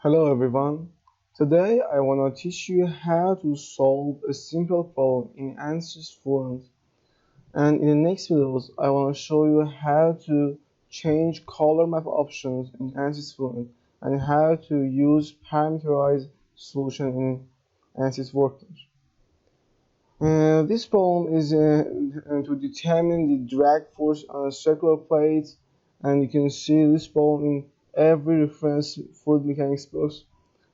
Hello everyone. Today I want to teach you how to solve a simple problem in Ansys Fluent. And in the next videos I want to show you how to change color map options in Ansys Fluent and how to use parameterized solution in Ansys Workbench. This problem is to determine the drag force on a circular plate, and you can see this problem in every reference fluid mechanics book.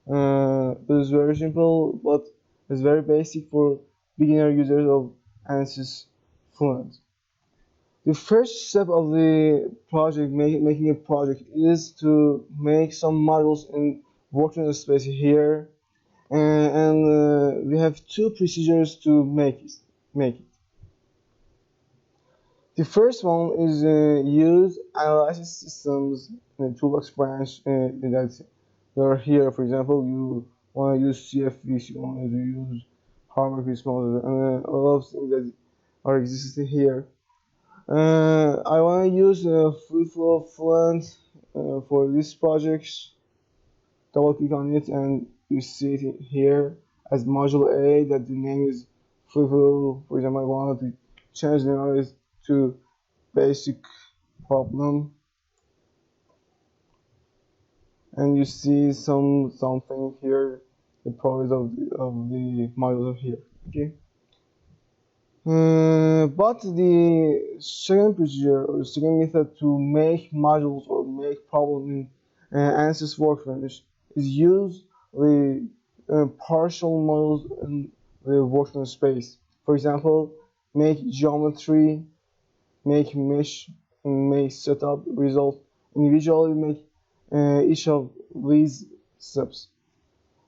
It is very simple, but it's very basic for beginner users of Ansys Fluent. The first step of the project, making a project, is to make some models in working space here, and we have two procedures to make it. The first one is use analysis systems in the toolbox branch that you are here. For example, you want to use CFVs, you want to use Harvard Quiz model, and a lot of things that are existing here. I want to use Free Flow Fluent for this project. Double click on it, and you see it here as module A. That the name is Free Flow. For example, I wanted to change the name to basic problem, and you see something here, the properties of the module here. Okay. But the second procedure or second method to make modules or make problem in Ansys Workbench is use the partial models in the workbench space. For example, make geometry, make mesh, and make setup result. Individually make each of these steps.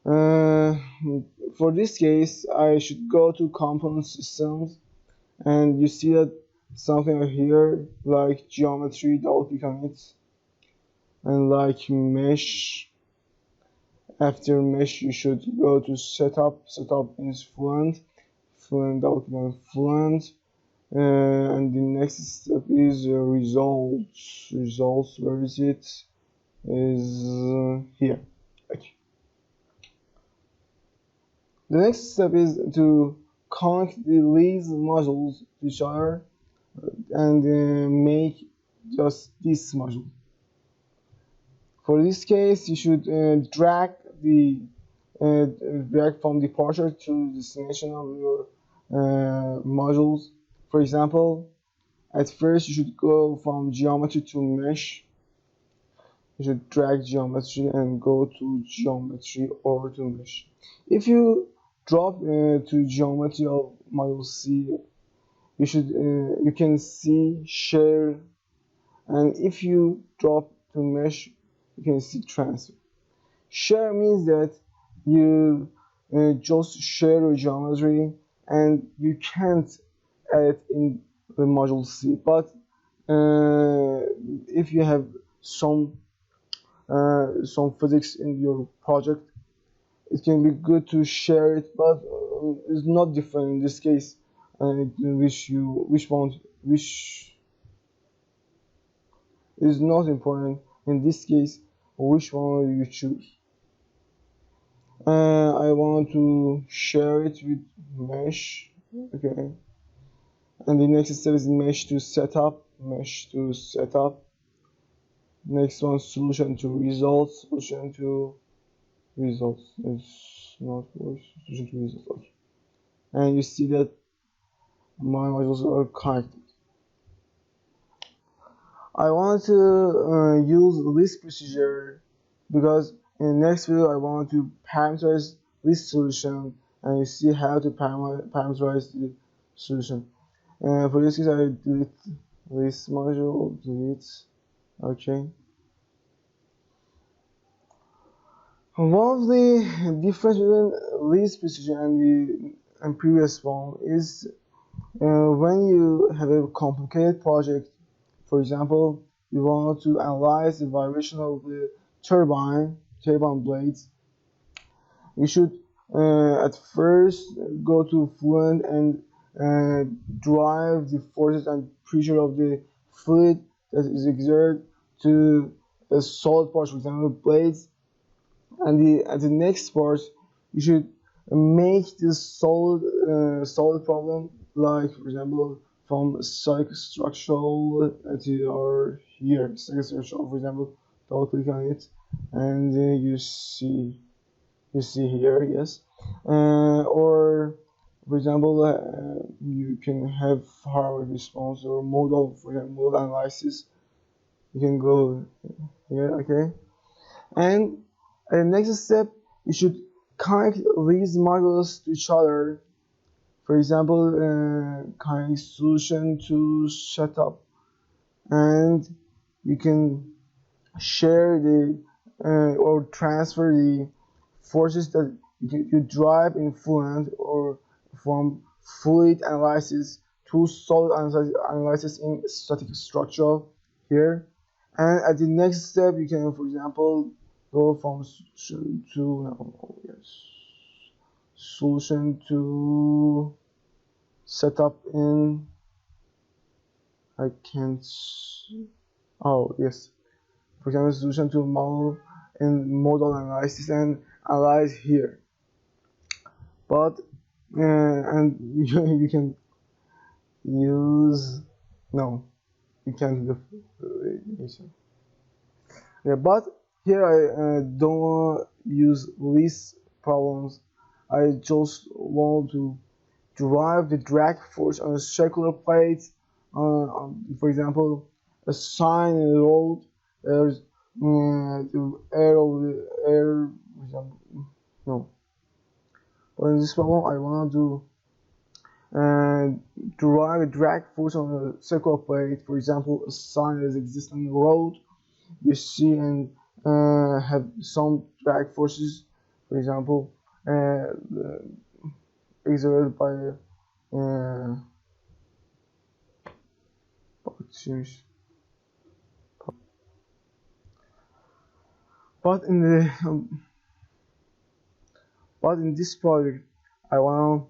For this case, I should go to component systems, and you see that something here like geometry, double click on it, and like mesh. After mesh, you should go to setup. Setup is Fluent. Double click on Fluent. And the next step is results. Results, where is it? Is here. Okay. The next step is to connect these modules to each other and make just this module. For this case, you should drag from departure to destination of your modules. For example, at first you should go from geometry to mesh. You should drag geometry and go to geometry or to mesh. If you drop to geometry of module C, you can see share, and if you drop to mesh, you can see transfer. Share means that you just share your geometry and you can't add it in the module C. But if you have some physics in your project, it can be good to share it, but it's not different in this case. Which is not important in this case. Which one you choose? I want to share it with mesh. Okay. And the next step is mesh to setup. Mesh to setup. Next one, solution to results. Solution to results. It's not solution to results. Okay. And you see that my modules are connected. I want to use this procedure because in the next video I want to parameterize this solution, and you see how to parameterize the solution. For this case, I delete this module, delete. Okay. One of the difference between this procedure and previous one is when you have a complicated project. For example, you want to analyze the vibration of the turbine blades. You should at first go to Fluent and drive the forces and pressure of the fluid that is exerted to a solid parts, for example, blades. And at the next part, you should make this solid problem, like for example from static structural to or here static structural, for example, double click on it, and you see here, yes, or for example, you can have hardware response or model, for example, model analysis. You can go here, okay, and the next step, you should connect these modules to each other. For example, connect solution to setup, and you can share the or transfer the forces that you drive in Fluent, or from fluid analysis to solid analysis in static structure here. And at the next step, you can, for example, go from solution to solution to setup in, I can't, oh yes, for example, solution to model in model analysis and analyze here. But and you can use, no, you can't do yeah, but here I don't use these problems. I just want to derive the drag force on a circular plate. For example, a sign in the road. There's the air of the air. No, but in this problem, I want to derive a drag force on a circular plate. For example, a sign that exists on the road. You see and have some drag forces. For example, exerted by but in the but in this project, I want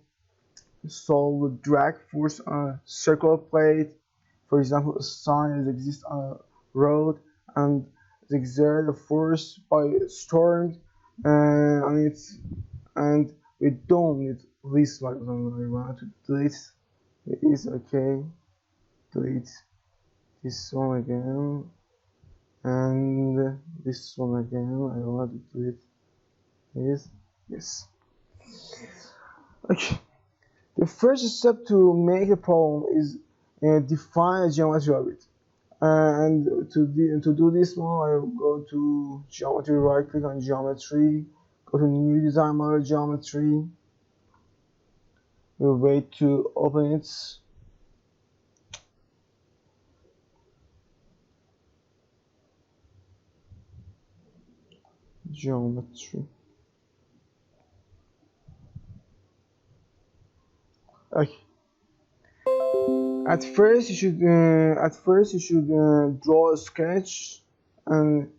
to solve the drag force on a circular plate. For example, a sign that exists on a road and exert a force by storms on it, and we don't need this one. I want to delete it. Is okay. Delete this one again, and this one again. I want to delete this. Yes. Okay. The first step to make a problem is define a geometry of it. And to do this one, I will go to geometry, right click on geometry, go to new design model geometry. We'll wait to open it. Geometry. Okay. At first, you should draw a sketch, and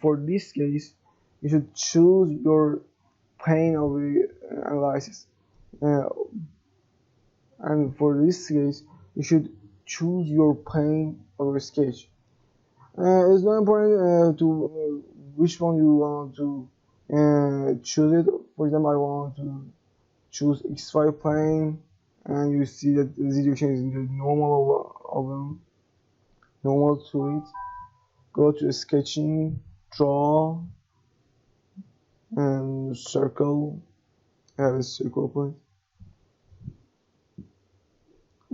for this case, you should choose your plane of the analysis. And for this case, you should choose your plane of your sketch. It's not important to which one you want to choose it. For example, I want to choose XY plane, and you see that the situation is in the normal to it. Go to sketching, draw, and circle. I have a circle point.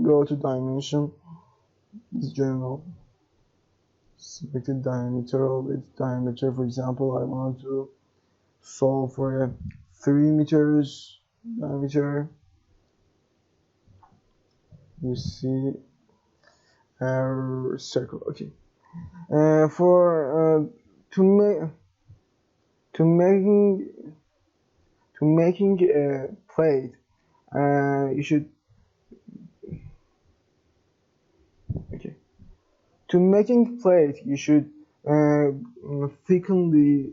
Go to dimension. This general. Select the diameter of its diameter. For example, I want to solve for a 3 meters diameter. You see our circle. Okay. For making a plate, you should, okay. To making plate, you should thicken the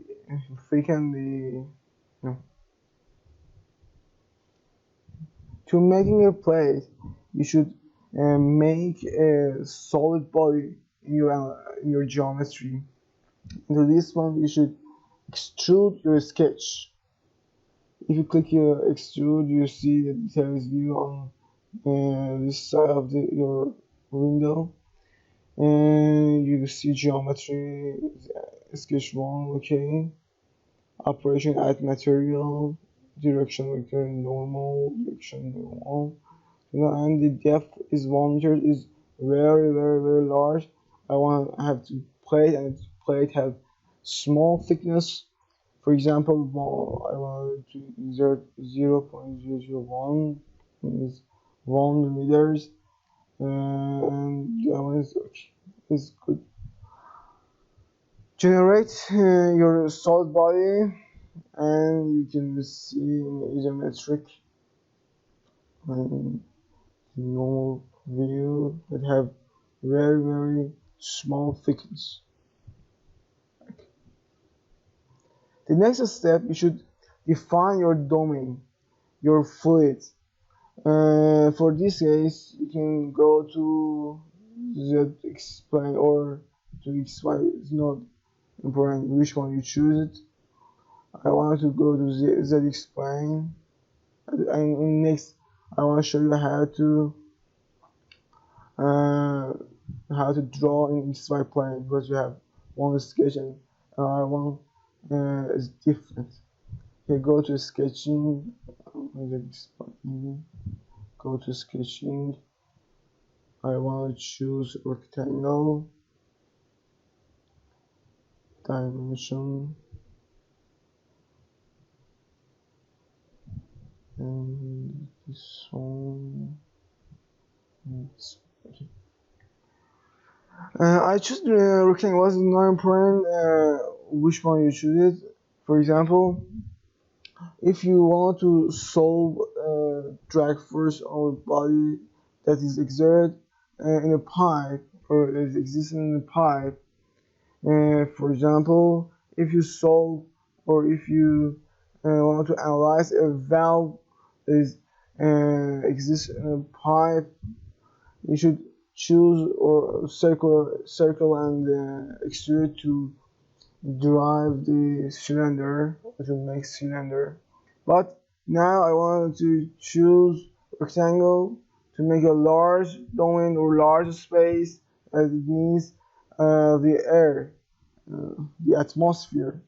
no. To making a plate, you should make a solid body in your geometry. Into this one, you should extrude your sketch. If you click your extrude, you see the details view on this side of your window, and you see geometry, sketch 1, okay, operation, add material, direction vector, normal, direction normal, and the depth is 1 meter, is very large. I want to have to plate, and plate have small thickness. For example, I want to insert 0.001 is 1 meters, and that one is good. Generate your solid body, and you can see in isometric normal view that have very small thickness. The next step, you should define your domain, your fluid. For this case, you can go to Z explain or to explain. It's not important which one you choose it. I want to go to Z explain, and next I want to show you how to draw in XY plane, because you have one sketch and one is different. Okay, go to sketching. Go to sketching. I want to choose rectangle, dimension, and this one. I choose rectangle. It's not important which one you choose it. For example, if you want to solve drag force on a body that is exerted in a pipe, or is existing in a pipe, for example, if you solve, or if you want to analyze a valve that is exists in a pipe, you should choose or circle and extrude to derive the cylinder, to make cylinder. But now I want to choose rectangle to make a large domain or large space, as it means the air, the atmosphere.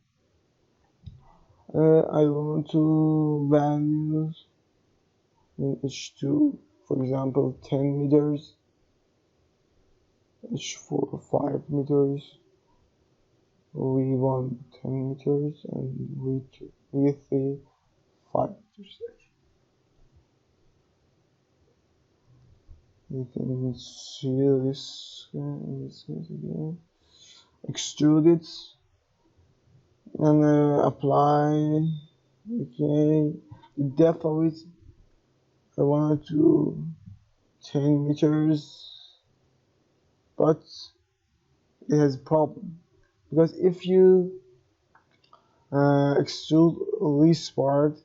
I want to values in H2, for example, 10 meters, H4 5 meters, V1 10 meters, and V3 5 meters. You can see this in this case again. Extrude it and apply. Okay, the depth of it, I want to 10 meters, but it has a problem, because if you extrude this part,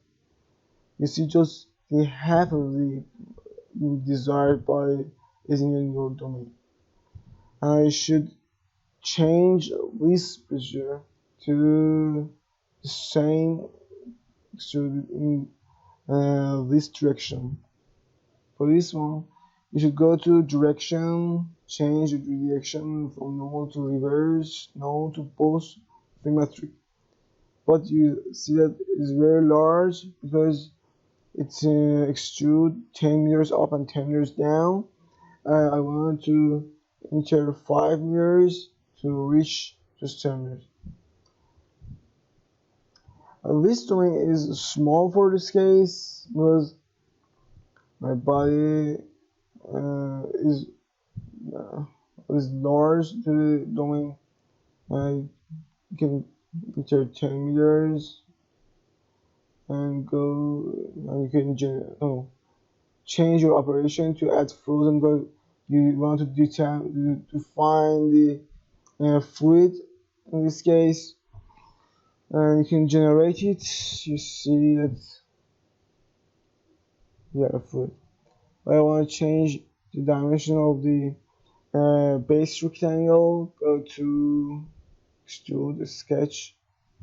you see just the half of the desired body is in your domain. I should change this pressure to the same extruded in this direction. For this one, you should go to direction, change the direction from normal to reverse, normal to post symmetric. But you see that it's very large because it's extrude 10 meters up and 10 meters down. I want to enter 5 meters to reach just 10 meters. This domain is small for this case because my body is large to the domain. I can enter 10 meters and go, and you can change your operation to add frozen, but you want to define the fluid in this case, and you can generate it. You see that you have a fluid. I want to change the dimension of the base rectangle. Go to extrude the sketch,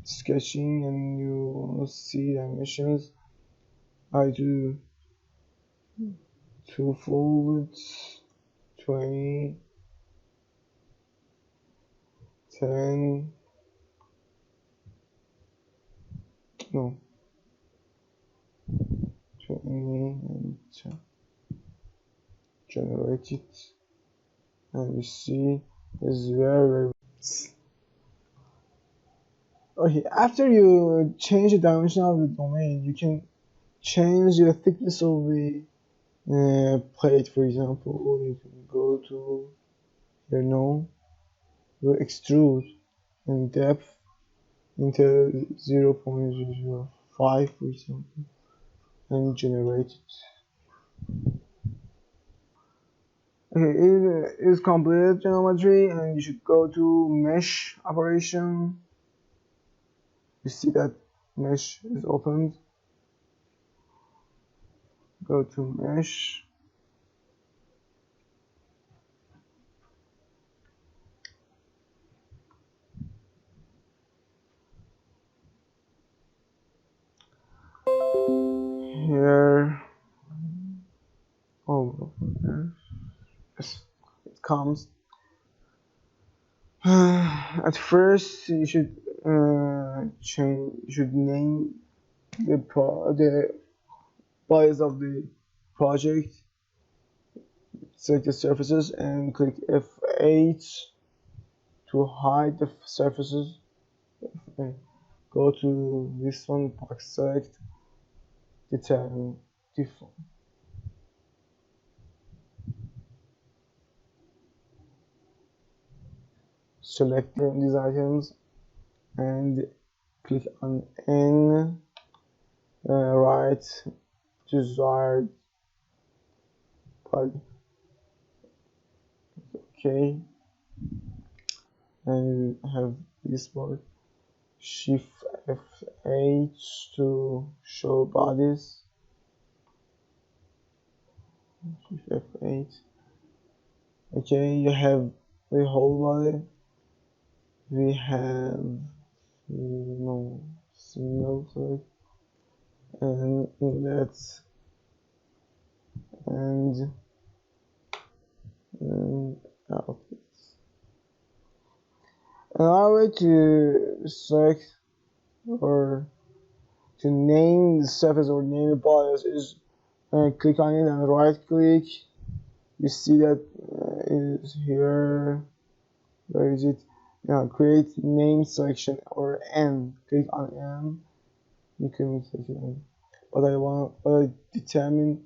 sketching and you want to see dimensions, I do 2 fluids, 20, 10, no, 20 and 10. Generate it, and you see it's very okay. After you change the dimension of the domain, you can change the thickness of the plate. For example, you can go to here now, you extrude and depth into 0.005, for example, and generate it. Okay, it is completed geometry, and you should go to mesh operation. You see that mesh is opened. Go to mesh. Here, oh, yes, it comes. At first, you should change. You should name the bodies of the project. Select the surfaces and click F8 to hide the surfaces. Okay. Go to this one, select default. Select these items and click on N, right desired body. Okay, and you have this board. Shift F8 to show bodies. Shift F8. Okay, you have the whole body. We have no single select and inlets and outlets. Another way to select or to name the surface or name the bias is click on it and right click. You see that it is here. Where is it? Now create name selection or N. Click on N. You can click N. But I determine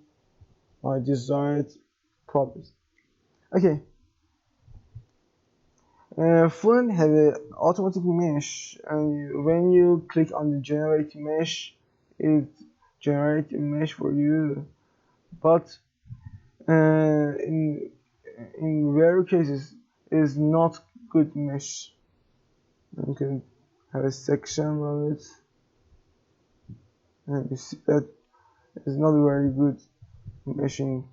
my desired properties. Okay. Fluent has an automatic mesh, and when you click on the generate mesh, it generates a mesh for you. But in rare cases, is not good mesh. You can have a section on it, and you see that it's not very good meshing.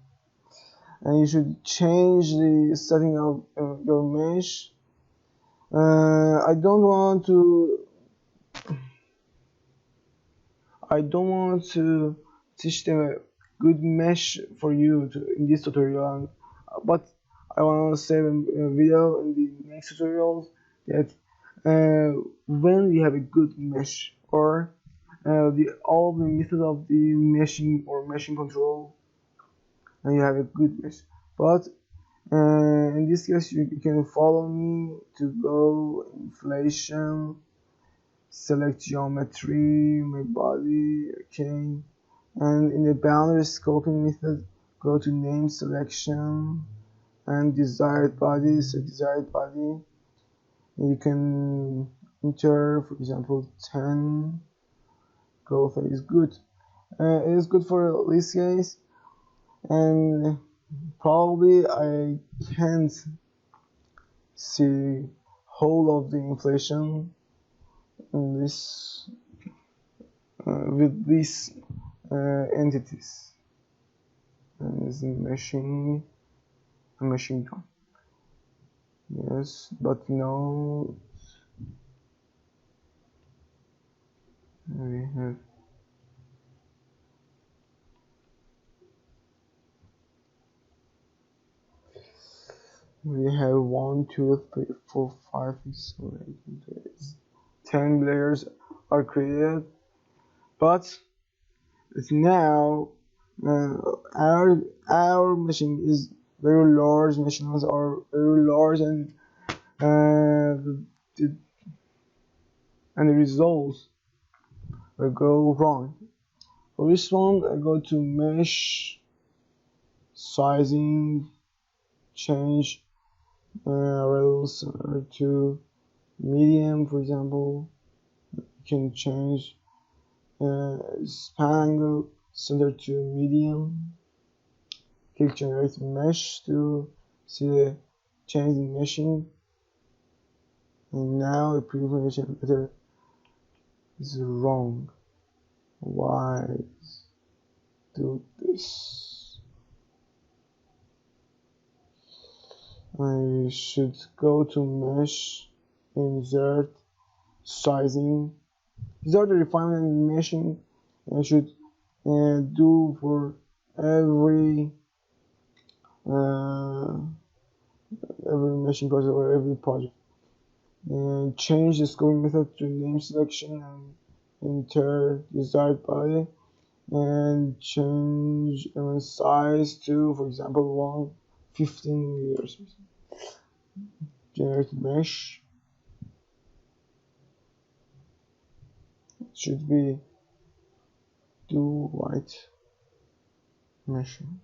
And you should change the setting of your mesh. I don't want to teach them a good mesh for you in this tutorial, but I want to save a video in the next tutorials that when we have a good mesh or all the methods of the meshing or meshing control, and you have a good mesh. But in this case, you can follow me to go inflation, select geometry, my body, okay, and in the boundary scoping method, go to name selection and desired body. So desired body, you can enter, for example, 10. Growth is good. It is good for this case, and probably I can't see whole of the inflation in this with these entities. And is meshing done. Yes, but no. we have one, two, three, four, five, six, seven, 10 layers are created, but now uh, our machine is very large. Machines are very large, and the, and the results will go wrong. For this one, I go to mesh sizing, change rails to medium, for example. You can change span angle center to medium. Click generate mesh to see the change in meshing. And now the previous letter is wrong. Why do this? I should go to mesh, insert, sizing. These are the refinement and meshing I should do for every uh, every meshing project or every project. And change the scoping method to name selection and enter desired body, and change element size to, for example, 15 millimeters. Generate mesh. It should be do white meshing.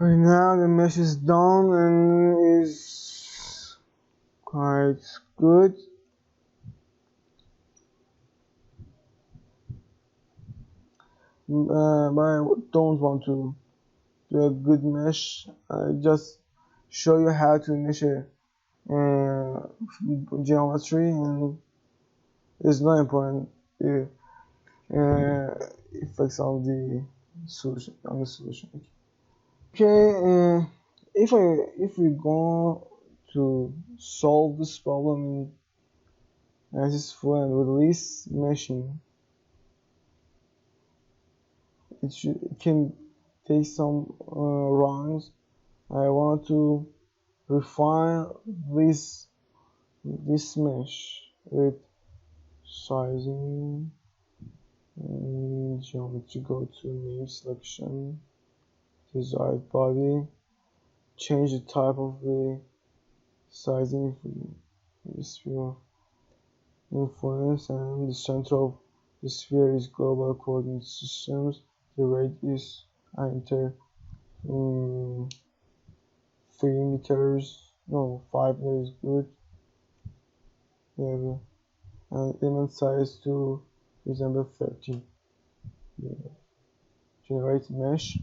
Right now the mesh is done and is quite good. But I don't want to do a good mesh. I just show you how to mesh a geometry, and it's not important the effects on the solution. Okay, if we go to solve this problem in Ansys Fluent with this machine, it can take some runs. I want to refine this mesh with sizing and geometry. Go to name selection, desired body, change the type of the sizing from the sphere influence, and the center of the sphere is global coordinate systems. The radius I enter 3 meters, no, 5 meters, good. Yeah, and element size to, for example, 30. Yeah. Generate mesh.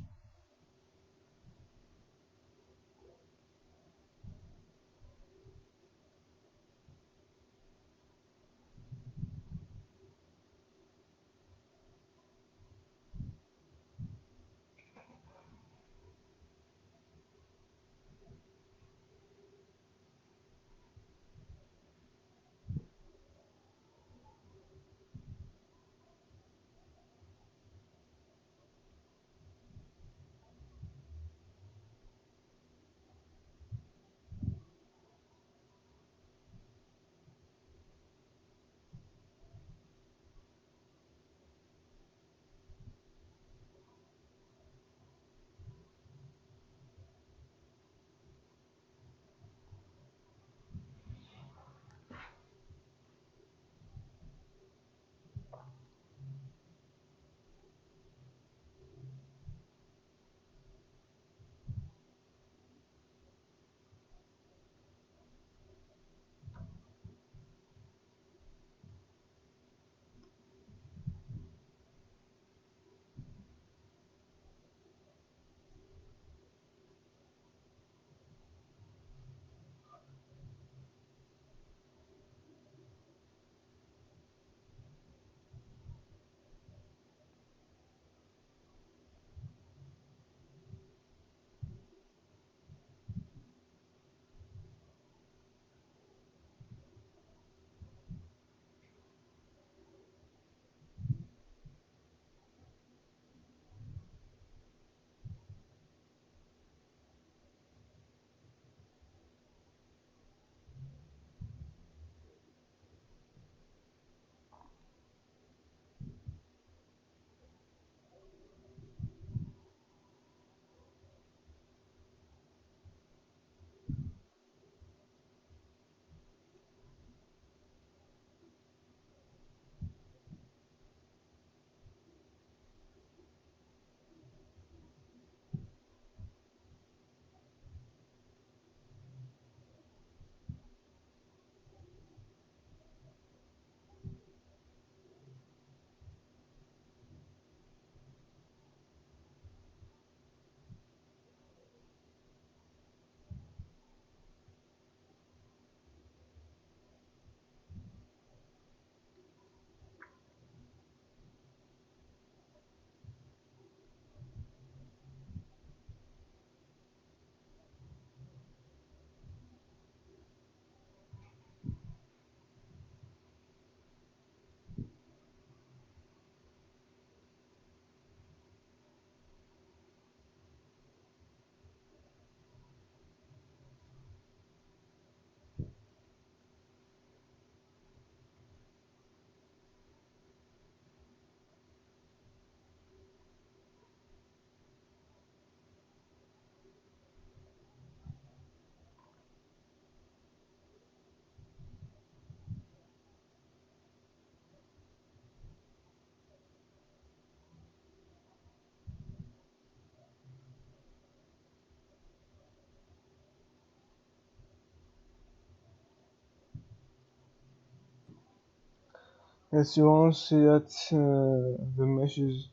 As you want to see that the mesh is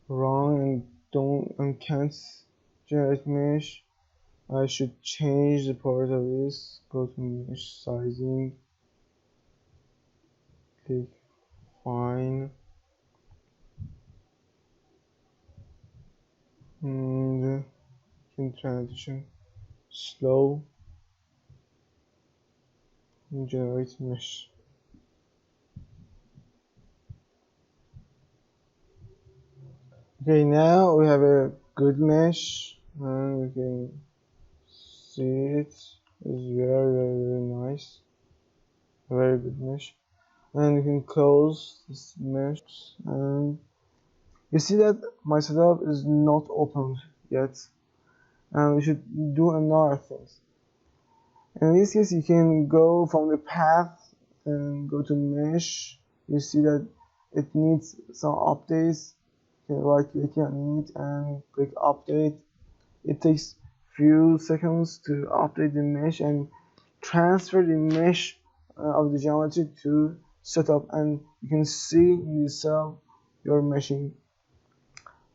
wrong and can't generate mesh, I should change the part of this. Go to mesh sizing, click fine, and in transition slow and generate mesh. Okay, now we have a good mesh and we can see it is very nice, very good mesh. And you can close this mesh, and you see that my setup is not opened yet, and we should do another thing. In this case, you can go from the path and go to mesh. You see that it needs some updates. You can right click on it and click update. It takes few seconds to update the mesh and transfer the mesh of the geometry to setup, and you can see yourself your meshing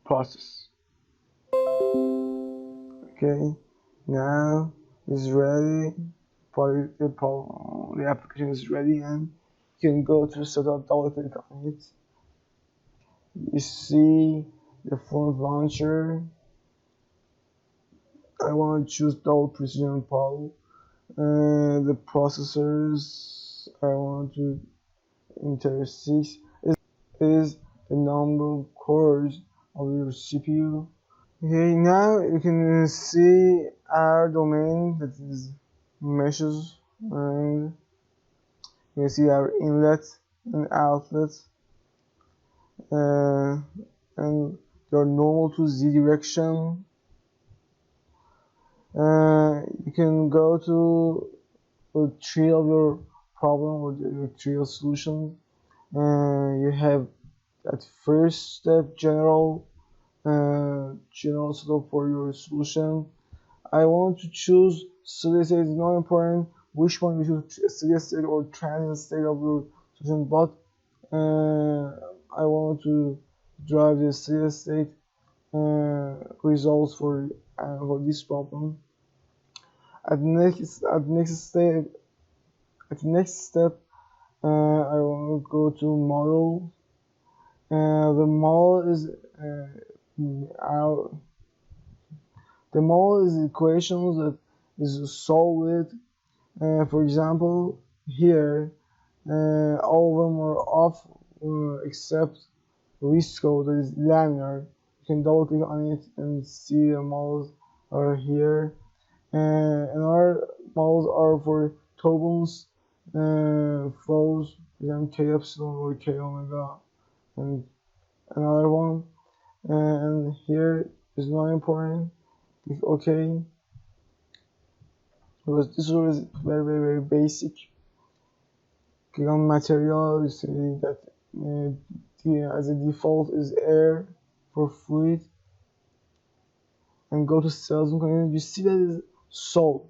process. Okay, now it's ready. The application is ready, and you can go to setup, double click on it. You see the Fluent launcher. I want to choose double precision power. The processors I want to enter 6 is the number of cores of your CPU. Okay, now you can see our domain, that is meshes, and you can see our inlet and outlet, uh, and your normal to Z direction. You can go to the tree of your problem or the tree of solution. You have that first step, general setup for your solution. I want to choose steady state. It's not important which one you choose, steady state or transient state of your solution, but I want to drive the steady state results for this problem. At the next step, I want to go to model. The model is equations that is solved. For example, here all of them are off except Risco, that is linear. You can double click on it and see the models are here. And our models are for turbulence flows, for example, K epsilon or K omega, and another one. And here is not important. Click OK, because this one is very basic. Click on material. You see that as a default is air for fluid, and go to cells and components. You see that is solved.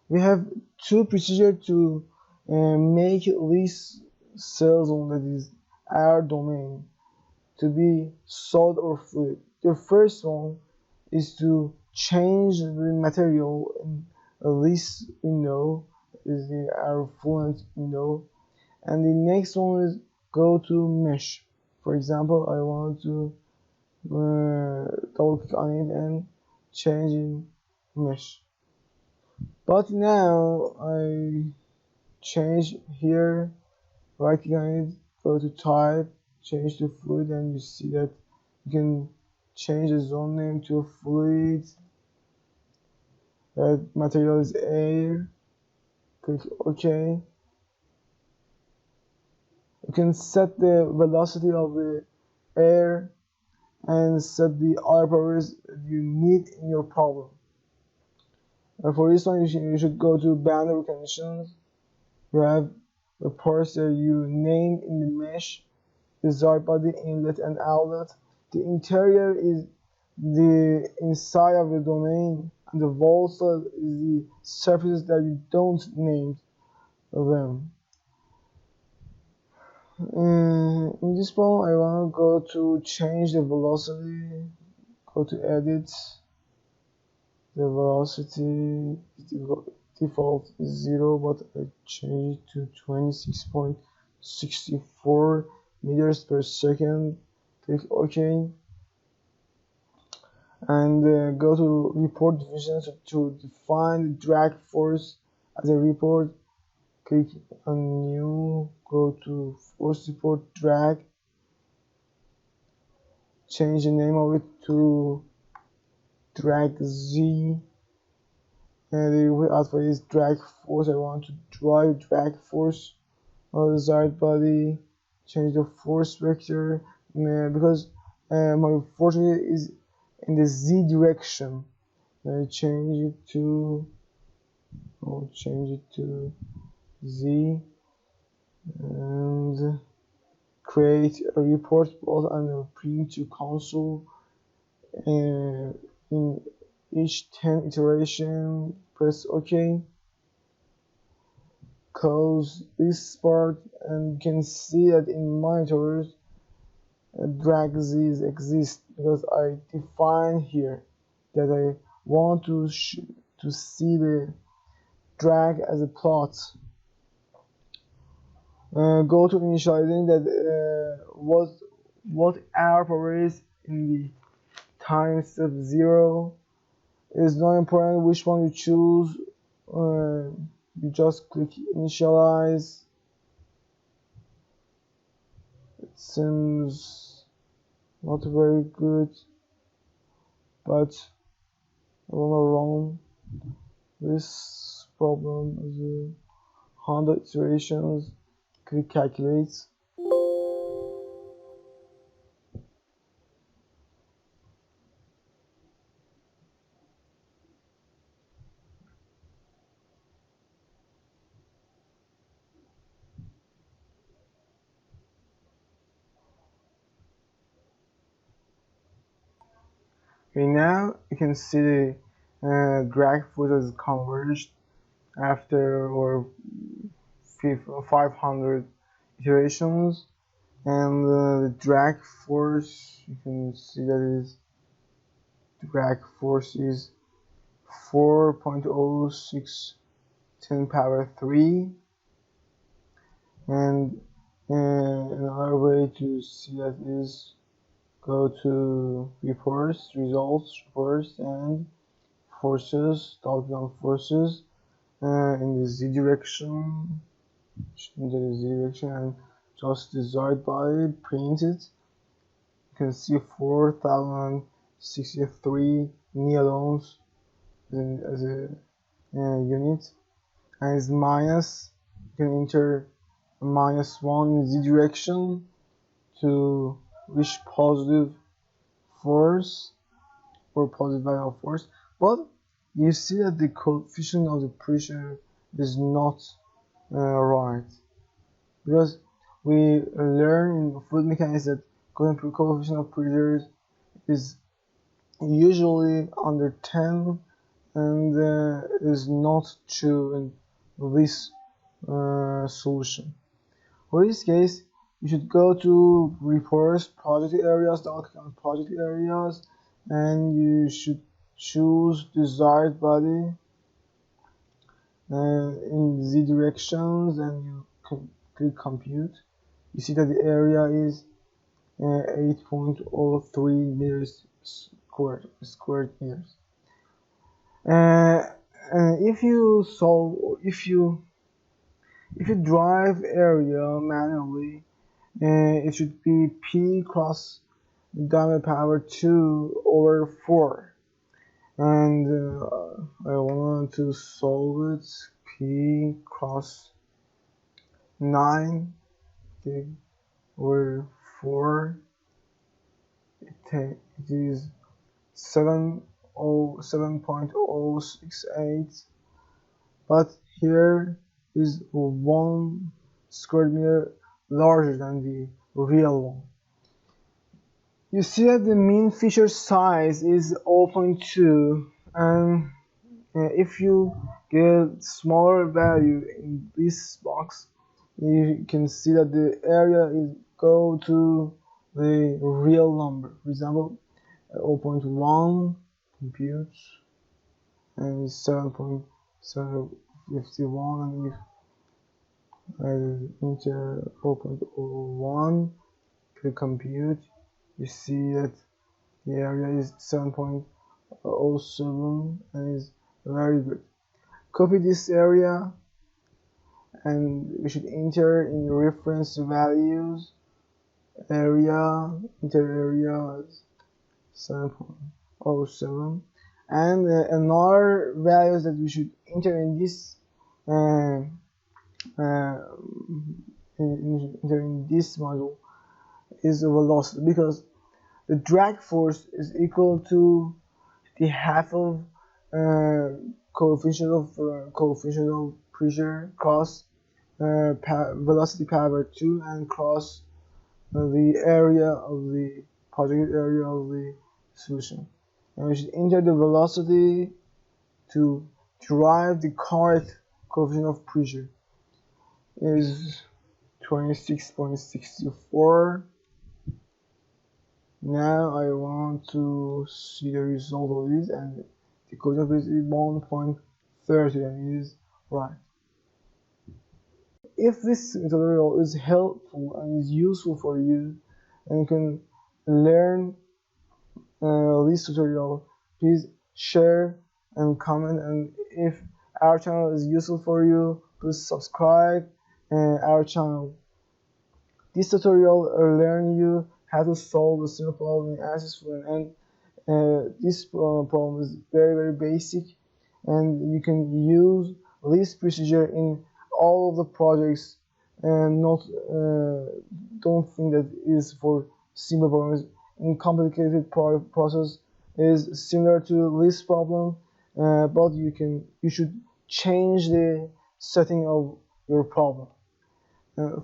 We have two procedures to make this cell zone, that is our domain, to be solid or fluid. The first one is to change the material in this window, is our Fluent window, and the next one is go to mesh. For example, I want to double click on it and change in mesh. But now I change here, right click on it, go to type, change to fluid, and you see that you can change the zone name to fluid. That material is air. Click OK. You can set the velocity of the air and set the other parameters that you need in your problem. And for this one, you should go to boundary conditions. You have the parts that you name in the mesh, desired body, inlet, and outlet. The interior is the inside of the domain, and the volatile is the surfaces that you don't name them. In this problem, I want to go to change the velocity. Go to edit. The velocity default is 0, but I change it to 26.64 meters per second. Click OK. And go to report division to define the drag force as a report. Click on new, go to force report drag, change the name of it to drag Z, and the alpha is drag force. I want to drive drag force on the desired body. Change the force vector because my force is in the Z direction. Change it to Z and create a report plot and print to console. In each 10 iteration, press OK. Close this part, and you can see that in monitors drag Z's exist because I define here that I want to see the drag as a plot. Go to initializing that what R power is in the time step 0. It is not important which one you choose. You just click initialize. It seems not very good, but I will not run this problem as 100 iterations. Click calculate. Okay, now you can see the drag force is converged after or 500 iterations, and the drag force, you can see that is drag force is 4.06 10 power 3, and another way to see that is go to reports, results, reports, and forces, talking on forces in the Z direction, and just desired body, print it. You can see 4063 neurons as a unit, and it's minus. You can enter -1 in Z direction to reach positive force or positive value of force, but you see that the coefficient of the pressure is not right, because we learn in fluid mechanics that coefficient of pressure is usually under 10, and is not true in this solution. For this case, you should go to reports, project areas, click on project areas, and you should choose desired body in Z directions, and you click compute. You see that the area is 8.03 meters squared meters. If you drive area manually, it should be P cross diameter power 2 over 4, and I want to solve it. P cross 9 over 4, it is 7.068, but here is 1 square meter larger than the real one. You see that the mean feature size is 0.2, and if you get smaller value in this box, you can see that the area is go to the real number. For example, 0.1 computes and 7.751, and if I enter 0.01 to compute, you see that the area is 7.07 and is very good. Copy this area and we should enter in reference values area, enter area 7.07, and another values that we should enter in this enter in this module is the velocity, because the drag force is equal to the half of coefficient of pressure cross velocity power 2 and cross the area of the projected area of the solution. And we should enter the velocity to derive the correct coefficient of pressure. It is 26.64. Now I want to see the result of this, and the coefficient of this is 1.30, and it is right. If this tutorial is helpful and is useful for you, and you can learn this tutorial, please share and comment, and if our channel is useful for you, please subscribe our channel. This tutorial will learn you how to solve a simple problem in Ansys Fluent, and this problem is very basic, and you can use this procedure in all of the projects, and not don't think that it is for simple problems. In complicated process is similar to this problem, but you should change the setting of your problem.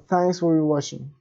Thanks for watching.